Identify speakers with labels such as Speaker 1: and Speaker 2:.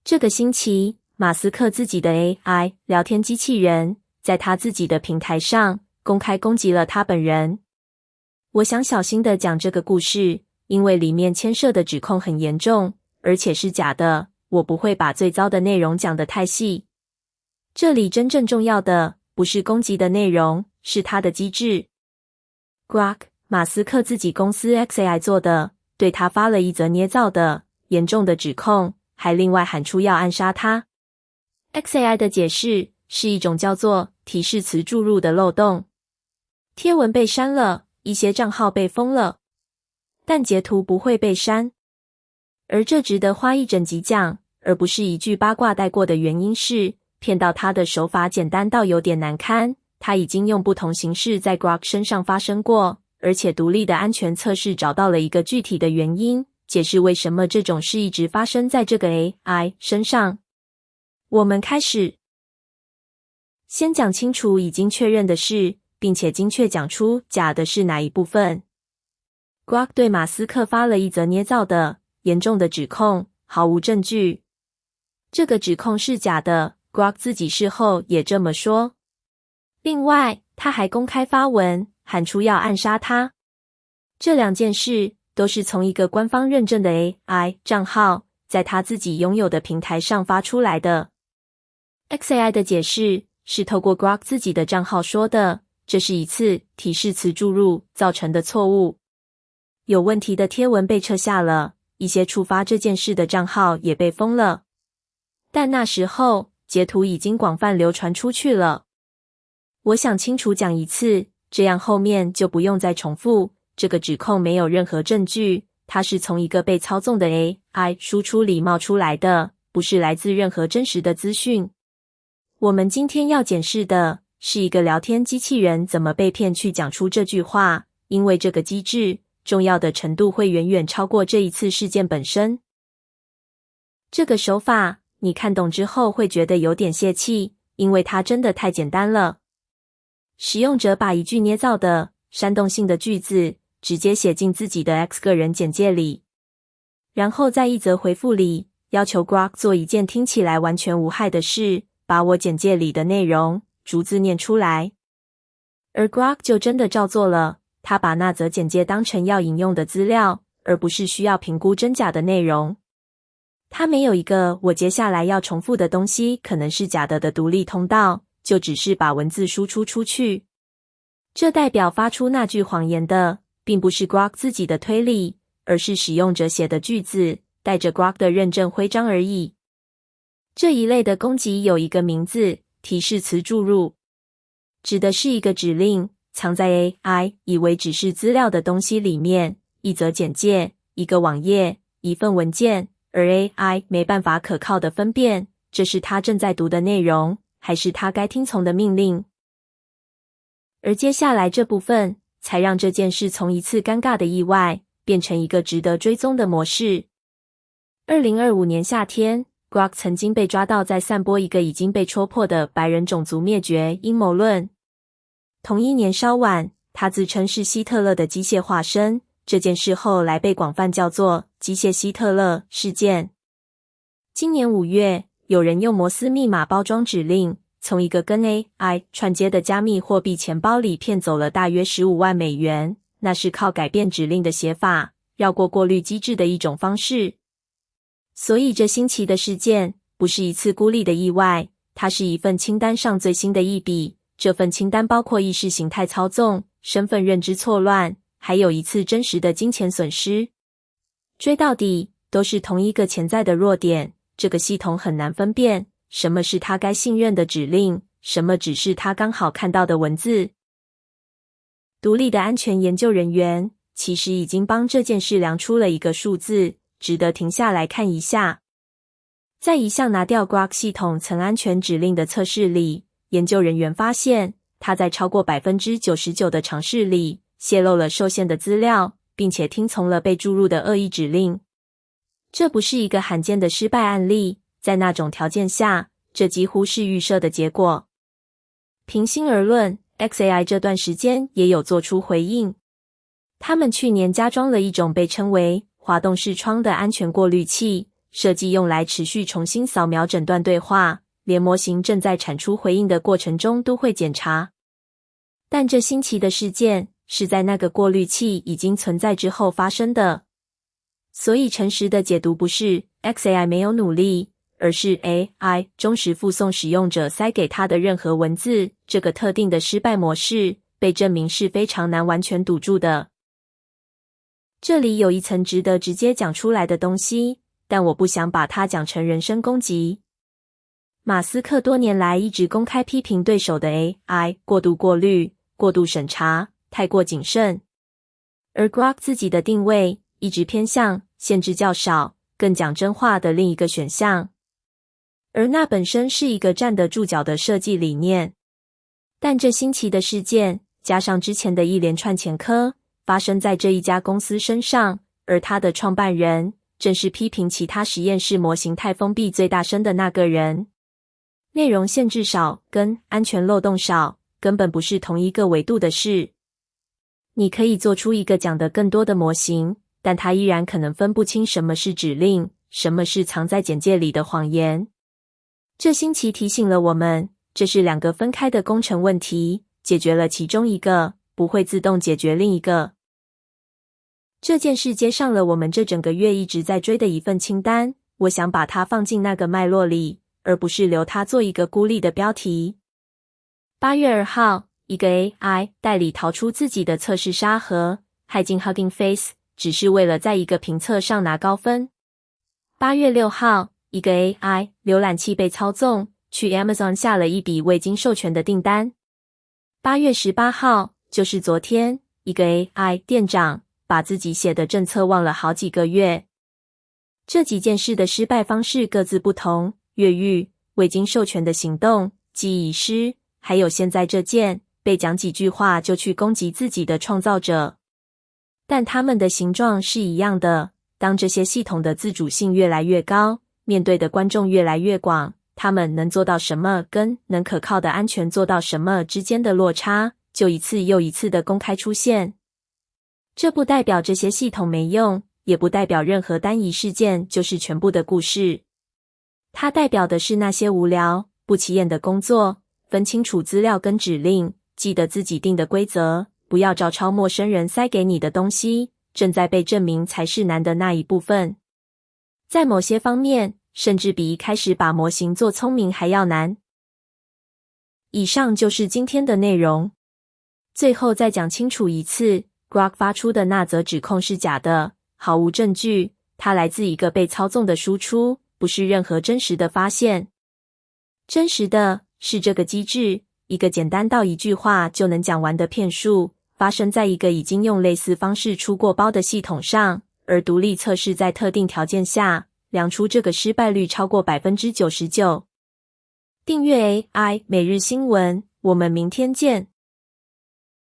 Speaker 1: 这个星期，马斯克自己的 AI 聊天机器人在他自己的平台上公开攻击了他本人。我想小心地讲这个故事，因为里面牵涉的指控很严重，而且是假的。我不会把最糟的内容讲得太细。这里真正重要的不是攻击的内容，是它的机制。Grok， 马斯克自己公司 xAI 做的，对他发了一则捏造的、严重的指控，还另外喊出要暗杀他。xAI 的解释是一种叫做提示词注入的漏洞。贴文被删了，一些账号被封了，但截图不会被删。而这值得花一整集讲，而不是一句八卦带过的原因是，骗到他的手法简单到有点难堪。他已经用不同形式在 Grok 身上发生过，而且独立的安全测试找到了一个具体的原因，解释为什么这种事一直发生在这个 AI 身上。我们开始。先讲清楚已经确认的事，并且精确讲出假的是哪一部分。Grok 对马斯克发了一则捏造的、严重的指控，毫无证据。这个指控是假的， Grok 自己事后也这么说。另外，他还公开发文，喊出要暗杀他。这两件事都是从一个官方认证的 AI 账号，在他自己拥有的平台上发出来的。xAI 的解释是透过 Grok 自己的账号说的，这是一次提示词注入造成的错误。有问题的贴文被撤下了，一些触发这件事的账号也被封了。但那时候，截图已经广泛流传出去了。我想清楚讲一次，这样后面就不用再重复。这个指控没有任何证据，它是从一个被操纵的 AI 输出里冒出来的，不是来自任何真实的资讯。我们今天要检视的是一个聊天机器人怎么被骗去讲出这句话，因为这个机制重要的程度会远远超过这一次事件本身。这个手法你看懂之后会觉得有点泄气，因为它真的太简单了。使用者把一句捏造的、煽动性的句子直接写进自己的 X 个人简介里，然后在一则回复里要求 Grok 做一件听起来完全无害的事，把我简介里的内容逐字念出来。而 Grok 就真的照做了，他把那则简介当成要引用的资料，而不是需要评估真假的内容。他没有一个我接下来要重复的东西可能是假的独立通道，就只是把文字输出出去。这代表发出那句谎言的并不是 Grok 自己的推理，而是使用者写的句子，带着 Grok 的认证徽章而已。这一类的攻击有一个名字，提示词注入，指的是一个指令藏在 AI 以为只是资料的东西里面，一则简介、一个网页、一份文件，而 AI 没办法可靠的分辨，这是他正在读的内容，还是他该听从的命令。而接下来这部分才让这件事从一次尴尬的意外变成一个值得追踪的模式。2025年夏天， Grok 曾经被抓到在散播一个已经被戳破的白人种族灭绝阴谋论。同一年稍晚，他自称是希特勒的机械化身，这件事后来被广泛叫做机械希特勒事件。今年5月，有人用摩斯密码包装指令，从一个跟 AI 串接的加密货币钱包里骗走了大约15万美元，那是靠改变指令的写法，绕过过滤机制的一种方式。所以这新奇的事件不是一次孤立的意外，它是一份清单上最新的一笔。这份清单包括意识形态操纵、身份认知错乱，还有一次真实的金钱损失。追到底，都是同一个潜在的弱点，这个系统很难分辨什么是他该信任的指令，什么只是他刚好看到的文字。独立的安全研究人员其实已经帮这件事量出了一个数字，值得停下来看一下。在一项拿掉 Grok 系统层安全指令的测试里，研究人员发现，他在超过 99% 的尝试里泄露了受限的资料，并且听从了被注入的恶意指令。这不是一个罕见的失败案例，在那种条件下，这几乎是预设的结果。平心而论， xAI 这段时间也有做出回应。他们去年加装了一种被称为滑动视窗的安全过滤器，设计用来持续重新扫描整段对话，连模型正在产出回应的过程中都会检查。但这新奇的事件是在那个过滤器已经存在之后发生的。所以诚实的解读不是 XAI 没有努力，而是 AI 忠实附送使用者塞给它的任何文字，这个特定的失败模式被证明是非常难完全堵住的。这里有一层值得直接讲出来的东西，但我不想把它讲成人身攻击。马斯克多年来一直公开批评对手的 AI 过度过滤、过度审查、太过谨慎，而 Grok 自己的定位一直偏向限制较少、更讲真话的另一个选项，而那本身是一个站得住脚的设计理念。但这新奇的事件加上之前的一连串前科发生在这一家公司身上，而他的创办人正是批评其他实验室模型太封闭最大声的那个人。内容限制少跟安全漏洞少根本不是同一个维度的事。你可以做出一个讲得更多的模型，但它依然可能分不清什么是指令，什么是藏在简介里的谎言。这星期提醒了我们，这是两个分开的工程问题，解决了其中一个，不会自动解决另一个。这件事接上了我们这整个月一直在追的一份清单，我想把它放进那个脉络里，而不是留它做一个孤立的标题。8月2号，一个 AI 代理逃出自己的测试沙盒，害进 Hugging Face， 只是为了在一个评测上拿高分。8月6号，一个 AI 浏览器被操纵，去 Amazon 下了一笔未经授权的订单。8月18号，就是昨天，一个 AI 店长把自己写的政策忘了好几个月。这几件事的失败方式各自不同，越狱、未经授权的行动、记忆遗失，还有现在这件被讲几句话就去攻击自己的创造者。但它们的形状是一样的，当这些系统的自主性越来越高，面对的观众越来越广，他们能做到什么跟能可靠的安全做到什么之间的落差，就一次又一次的公开出现。这不代表这些系统没用，也不代表任何单一事件就是全部的故事。它代表的是那些无聊、不起眼的工作，分清楚资料跟指令，记得自己定的规则，不要照抄陌生人塞给你的东西，正在被证明才是难的那一部分。在某些方面，甚至比一开始把模型做聪明还要难。以上就是今天的内容。最后再讲清楚一次， Grok 发出的那则指控是假的，毫无证据，它来自一个被操纵的输出，不是任何真实的发现。真实的是这个机制，一个简单到一句话就能讲完的骗术，发生在一个已经用类似方式出过包的系统上，而独立测试在特定条件下量出这个失败率超过 99%。 订阅 AI 每日新闻，我们明天见。